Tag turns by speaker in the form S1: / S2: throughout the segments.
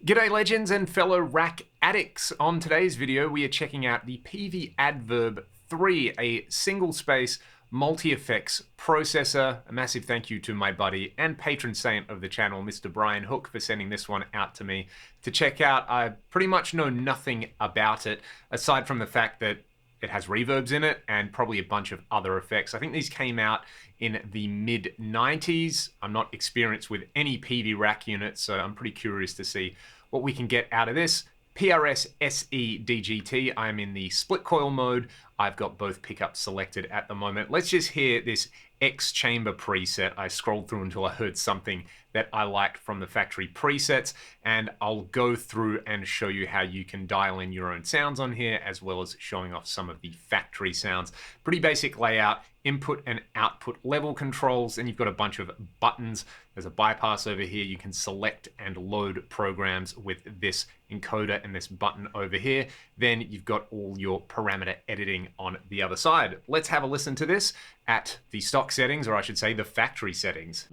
S1: G'day legends and fellow rack addicts. On today's video we are checking out the PEAVEY ADDVERB 3, a single space multi-effects processor. A massive thank you to my buddy and patron saint of the channel, Mr. Brian Hook, for sending this one out to me to check out. I pretty much know nothing about it aside from the fact that it has reverbs in it and probably a bunch of other effects. I think these came out in the mid-90s. I'm not experienced with any PEAVEY rack units, so I'm pretty curious to see what we can get out of this. PRS SE DGT. I'm in the split coil mode. I've got both pickups selected at the moment. Let's just hear this X chamber preset. I scrolled through until I heard something that I liked from the factory presets, and I'll go through and show you how you can dial in your own sounds on here, as well as showing off some of the factory sounds. Pretty basic layout, input and output level controls, and you've got a bunch of buttons. There's a bypass over here. You can select and load programs with this encoder and this button over here. Then you've got all your parameter editing on the other side. Let's have a listen to this at the stock settings, or I should say the factory settings.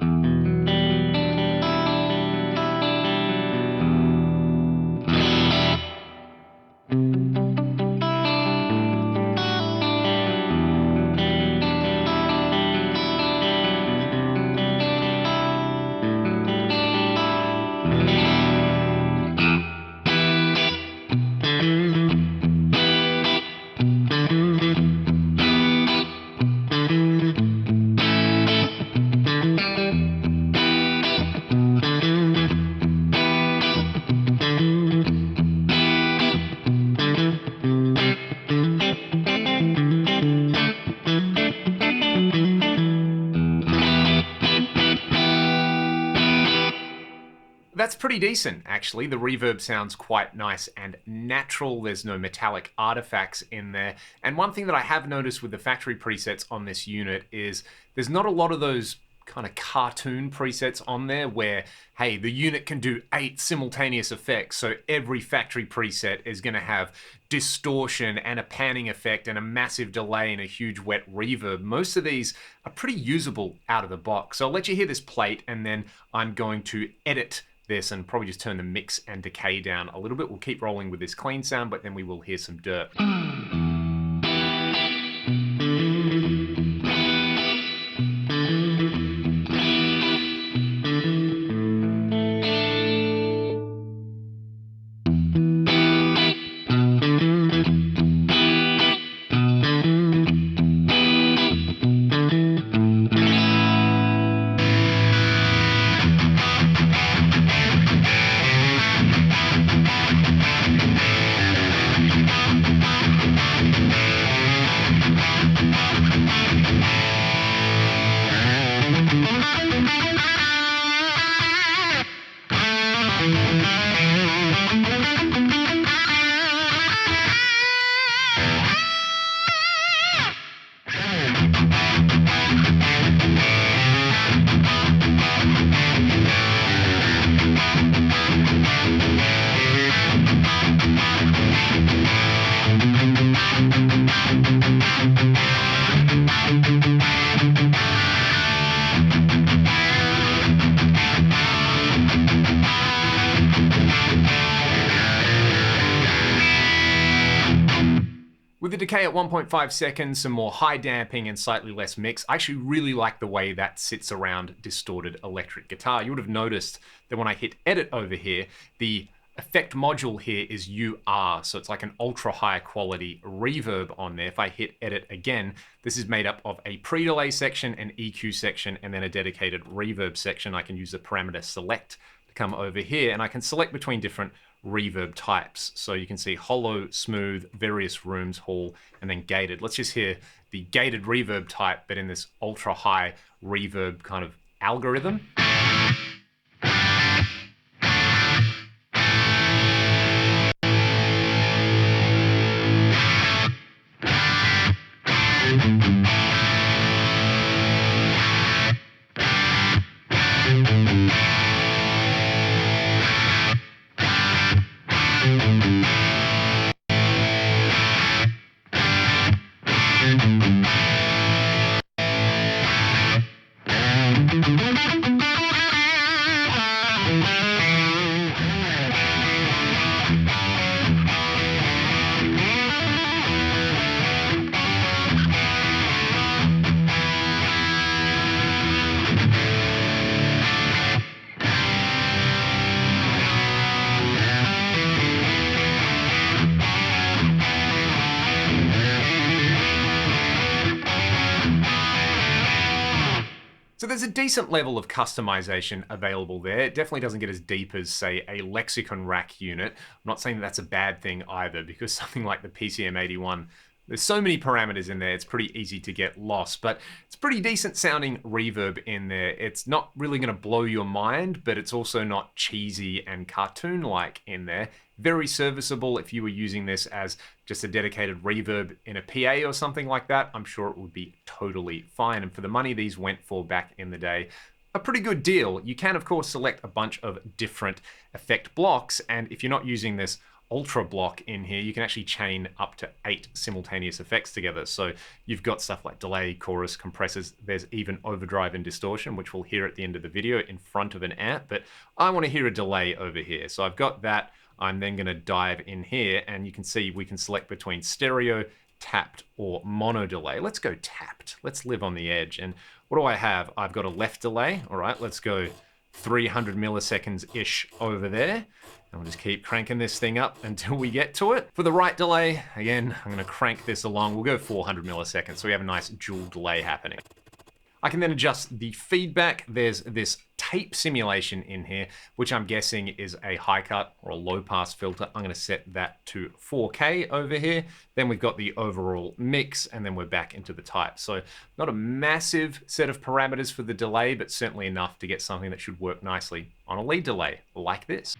S1: That's pretty decent, actually. The reverb sounds quite nice and natural. There's no metallic artifacts in there. And one thing that I have noticed with the factory presets on this unit is there's not a lot of those kind of cartoon presets on there where, hey, the unit can do 8 simultaneous effects, so every factory preset is going to have distortion and a panning effect and a massive delay and a huge wet reverb. Most of these are pretty usable out of the box. So I'll let you hear this plate, and then I'm going to edit this and probably just turn the mix and decay down a little bit. We'll keep rolling with this clean sound, but then we will hear some dirt. With the decay at 1.5 seconds, some more high damping and slightly less mix, I actually really like the way that sits around distorted electric guitar. You would have noticed that when I hit edit over here, the effect module here is UR, so it's like an ultra high quality reverb on there. If I hit edit again, this is made up of a pre-delay section, an EQ section, and then a dedicated reverb section. I can use the parameter select to come over here, and I can select between different reverb types. So you can see hollow, smooth, various rooms, hall, and then gated. Let's just hear the gated reverb type, but in this ultra high reverb kind of algorithm. there's a decent level of customization available there. It definitely doesn't get as deep as, say, a lexicon rack unit. I'm not saying that's a bad thing either, because something like the PCM81, there's so many parameters in there, it's pretty easy to get lost, but it's pretty decent sounding reverb in there. It's not really going to blow your mind, but it's also not cheesy and cartoon-like in there. Very serviceable if you were using this as just a dedicated reverb in a PA or something like that. I'm sure it would be totally fine. And for the money these went for back in the day, a pretty good deal. You can, of course, select a bunch of different effect blocks, and if you're not using this ultra block in here, you can actually chain up to 8 simultaneous effects together. So you've got stuff like delay, chorus, compressors. There's even overdrive and distortion, which we'll hear at the end of the video in front of an amp, but I want to hear a delay over here. So I've got that. I'm then going to dive in here, and you can see we can select between stereo, tapped, or mono delay. Let's go tapped. Let's live on the edge. And what do I have? I've got a left delay. All right, let's go 300 milliseconds-ish over there. And we'll just keep cranking this thing up until we get to it. For the right delay, again, I'm gonna crank this along. We'll go 400 milliseconds, so we have a nice dual delay happening. I can then adjust the feedback. There's this tape simulation in here, which I'm guessing is a high cut or a low pass filter. I'm gonna set that to 4K over here. Then we've got the overall mix, and then we're back into the type. So not a massive set of parameters for the delay, but certainly enough to get something that should work nicely on a lead delay like this.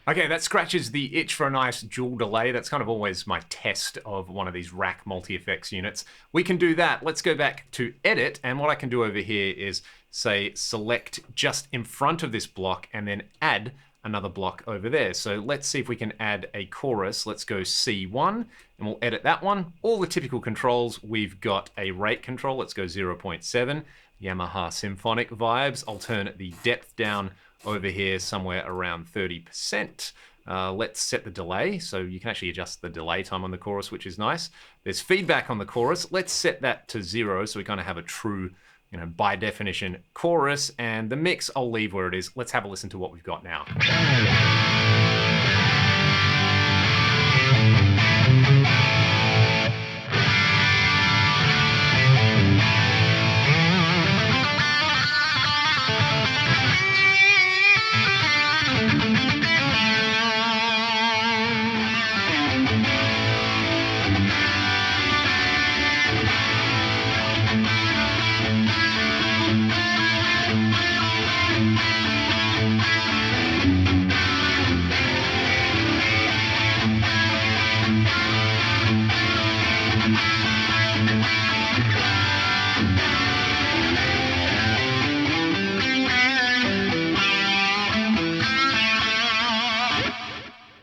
S1: Okay, that scratches the itch for a nice dual delay. That's kind of always my test of one of these rack multi-effects units. We can do that. Let's go back to edit, and what I can do over here is say select just in front of this block and then add another block over there. So let's see if we can add a chorus. Let's go C1 and we'll edit that one. All the typical controls. We've got a rate control. Let's go 0.7. Yamaha symphonic vibes. I'll turn the depth down over here somewhere around 30%. Let's set the delay, so you can actually adjust the delay time on the chorus, which is nice. There's feedback on the chorus. Let's set that to 0, so we kind of have a true, by definition chorus. And the mix, I'll leave where it is. Let's have a listen to what we've got now.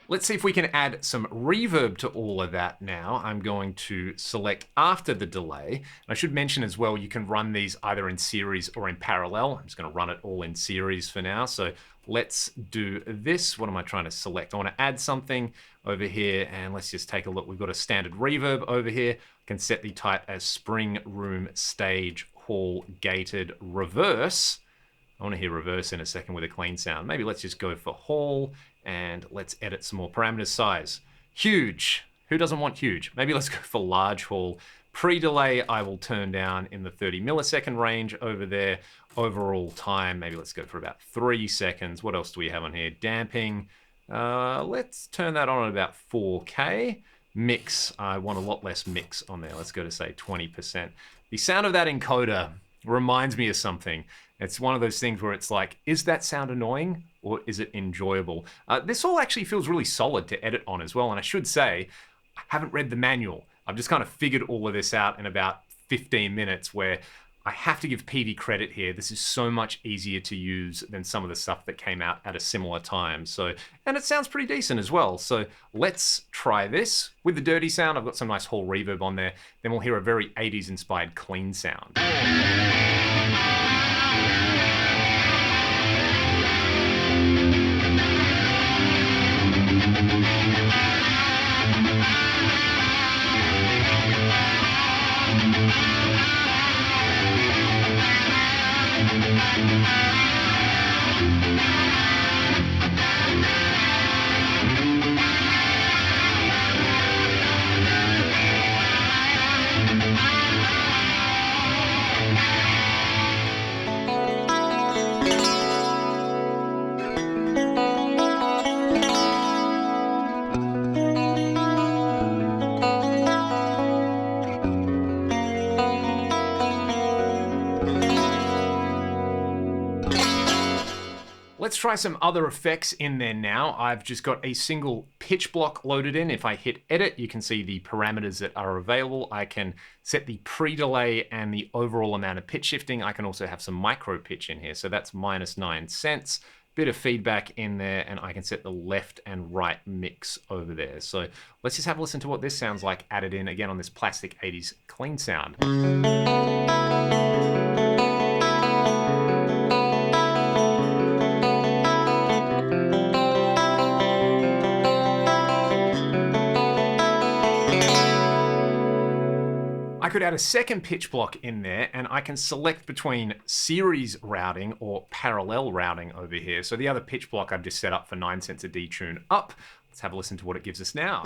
S1: Let's see if we can add some reverb to all of that now. I'm going to select after the delay. I should mention as well, you can run these either in series or in parallel. I'm just going to run it all in series for now. So let's do this. What am I trying to select? I want to add something over here, and let's just take a look. We've got a standard reverb over here. I can set the type as spring, room, stage, hall, gated, reverse. I want to hear reverse in a second with a clean sound. Maybe let's just go for hall, and let's edit some more parameters. Size, huge. Who doesn't want huge? Maybe let's go for large hall. Pre-delay, I will turn down in the 30 millisecond range over there. Overall time, maybe let's go for about 3 seconds. What else do we have on here? Damping, let's turn that on at about 4K. Mix, I want a lot less mix on there. Let's go to say 20%. The sound of that encoder, reminds me of something. It's one of those things where it's like, is that sound annoying or is it enjoyable? This all actually feels really solid to edit on as well. And I should say, I haven't read the manual. I've just kind of figured all of this out in about 15 minutes, where I have to give PEAVEY credit here. This is so much easier to use than some of the stuff that came out at a similar time. So, and it sounds pretty decent as well. So let's try this with the dirty sound. I've got some nice hall reverb on there. Then we'll hear a very 80s inspired clean sound. Let's try some other effects in there now. I've just got a single pitch block loaded in. If I hit edit, you can see the parameters that are available. I can set the pre-delay and the overall amount of pitch shifting. I can also have some micro pitch in here. So that's -9 cents. Bit of feedback in there, and I can set the left and right mix over there. So let's just have a listen to what this sounds like added in again on this plastic 80s clean sound. I could add a second pitch block in there, and I can select between series routing or parallel routing over here. So the other pitch block I've just set up for 9 cents a detune up. Let's have a listen to what it gives us now.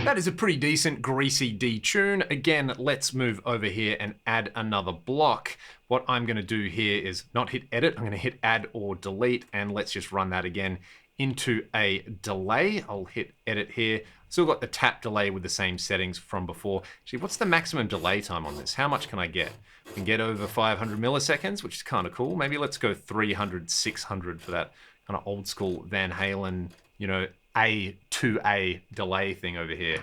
S1: That is a pretty decent Greasy Detune. Again, let's move over here and add another block. What I'm going to do here is not hit edit, I'm going to hit add or delete, and let's just run that again into a delay. I'll hit edit here. Still got the tap delay with the same settings from before. Actually, what's the maximum delay time on this? How much can I get? I can get over 500 milliseconds, which is kind of cool. Maybe let's go 300, 600 for that kind of old school Van Halen, you know, A to A delay thing over here.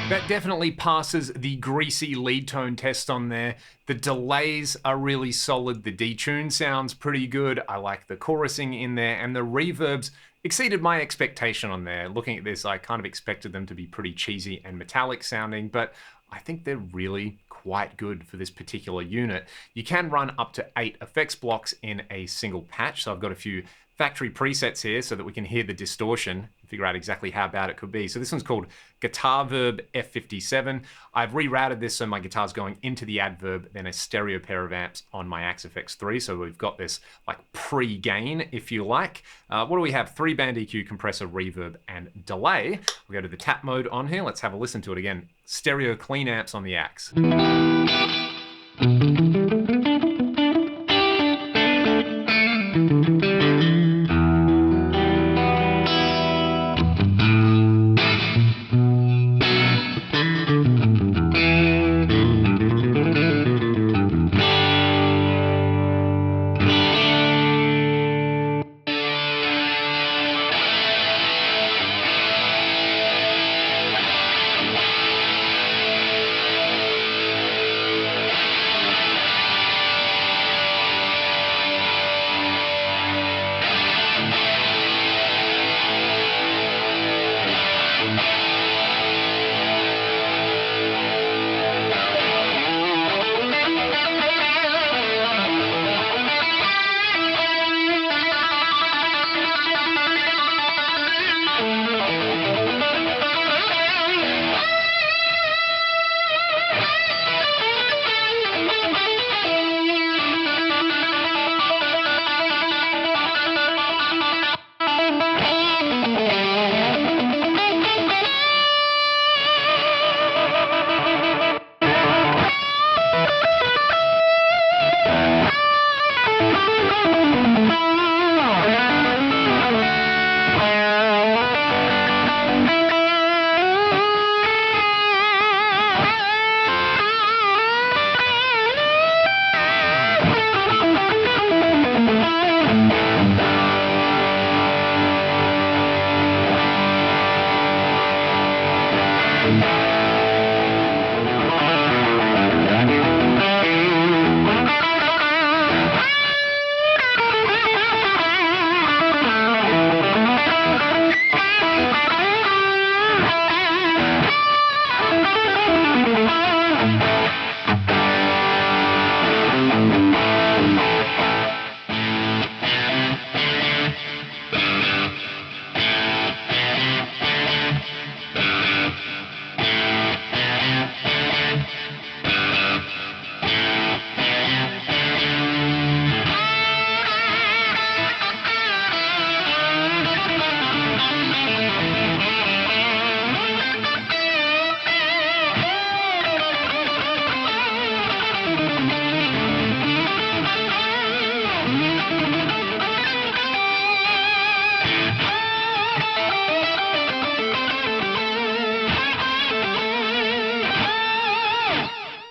S1: That definitely passes the Greasy lead tone test on there. The delays are really solid. The detune sounds pretty good. I like the chorusing in there, and the reverbs exceeded my expectation on there. Looking at this, I kind of expected them to be pretty cheesy and metallic sounding, but I think they're really quite good for this particular unit. You can run up to 8 effects blocks in a single patch, so I've got a few factory presets here so that we can hear the distortion, figure out exactly how bad it could be. So this one's called Reverb F57. I've rerouted this so my guitar's going into the Adverb, then a stereo pair of amps on my Axe FX3. So we've got this like pre-gain, if you like. What do we have? 3-band EQ, compressor, reverb, and delay. We'll go to the tap mode on here. Let's have a listen to it again. Stereo clean amps on the Axe.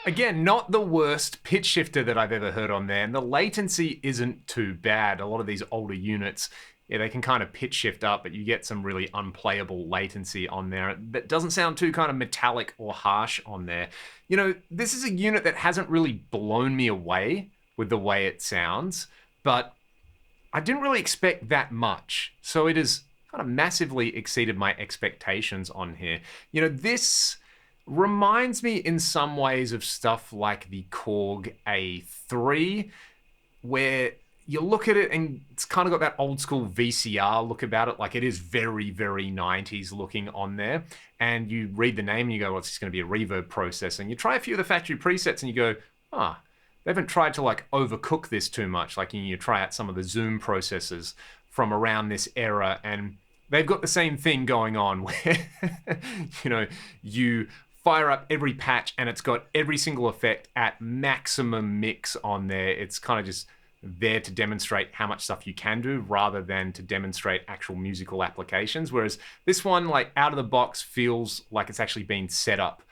S1: Again, not the worst pitch shifter that I've ever heard on there, and the latency isn't too bad. A lot of these older units, yeah, they can kind of pitch shift up, but you get some really unplayable latency on there that doesn't sound too kind of metallic or harsh on there. You know, this is a unit that hasn't really blown me away with the way it sounds, but I didn't really expect that much. So it has kind of massively exceeded my expectations on here. You know, this reminds me in some ways of stuff like the Korg A3, where you look at it and it's kind of got that old school VCR look about it. Like, it is very, very 90s looking on there. And you read the name and you go, well, it's just going to be a reverb processor. And you try a few of the factory presets and you go, ah, they haven't tried to like overcook this too much. Like, you try out some of the Zoom processors from around this era and they've got the same thing going on where, you know, you fire up every patch and it's got every single effect at maximum mix on there. It's kind of just there to demonstrate how much stuff you can do rather than to demonstrate actual musical applications. Whereas this one, like, out of the box feels like it's actually been set up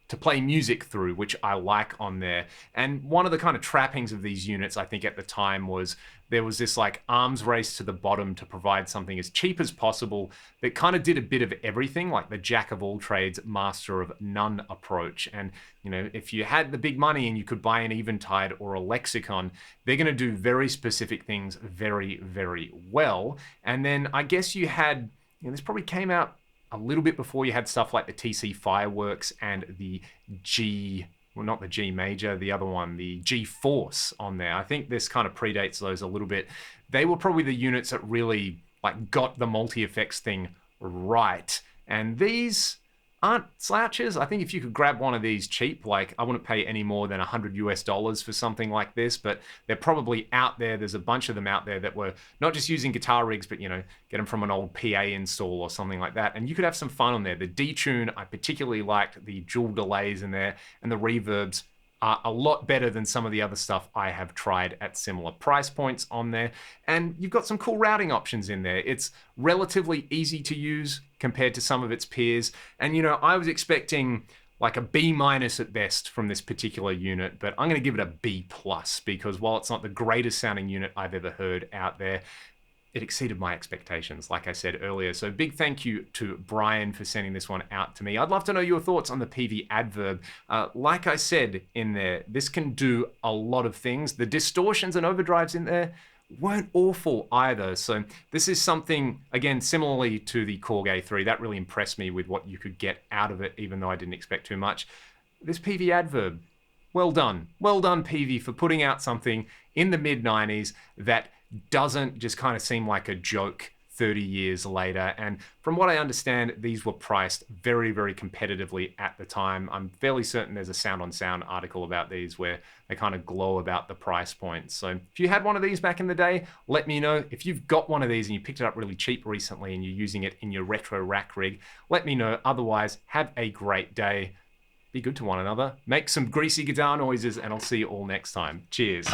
S1: to play music through, which I like on there. And one of the kind of trappings of these units, I think at the time, was there was this like arms race to the bottom to provide something as cheap as possible that kind of did a bit of everything, like the jack of all trades, master of none approach. And, you know, if you had the big money and you could buy an Eventide or a Lexicon, they're going to do very specific things very, very well. And then I guess you had, you know, this probably came out a little bit before you had stuff like the TC Fireworks and the G well, not the G major, the other one, the G Force on there. I think this kind of predates those a little bit. They were probably the units that really like got the multi-effects thing right. And these aren't slouches. I think if you could grab one of these cheap, like I wouldn't pay any more than $100 for something like this, but they're probably out there. There's a bunch of them out there that were not just using guitar rigs, but, you know, get them from an old PA install or something like that. And you could have some fun on there. The Detune, I particularly liked the dual delays in there, and the reverbs are a lot better than some of the other stuff I have tried at similar price points on there. And you've got some cool routing options in there. It's relatively easy to use compared to some of its peers. And, you know, I was expecting like a B- at best from this particular unit, but I'm going to give it a B+, because while it's not the greatest sounding unit I've ever heard out there, it exceeded my expectations, like I said earlier. So big thank you to Brian for sending this one out to me. I'd love to know your thoughts on the PEAVEY ADDVERB. Like I said in there, this can do a lot of things. The distortions and overdrives in there weren't awful either. So this is something, again, similarly to the Korg A3, that really impressed me with what you could get out of it, even though I didn't expect too much. This PEAVEY ADDVERB, well done. Well done, PEAVEY, for putting out something in the mid-90s that doesn't just kind of seem like a joke 30 years later. And from what I understand, these were priced very, very competitively at the time. I'm fairly certain there's a Sound on Sound article about these where they kind of glow about the price points. So if you had one of these back in the day, let me know. If you've got one of these and you picked it up really cheap recently and you're using it in your retro rack rig, let me know. Otherwise, have a great day. Be good to one another. Make some greasy guitar noises, and I'll see you all next time. Cheers.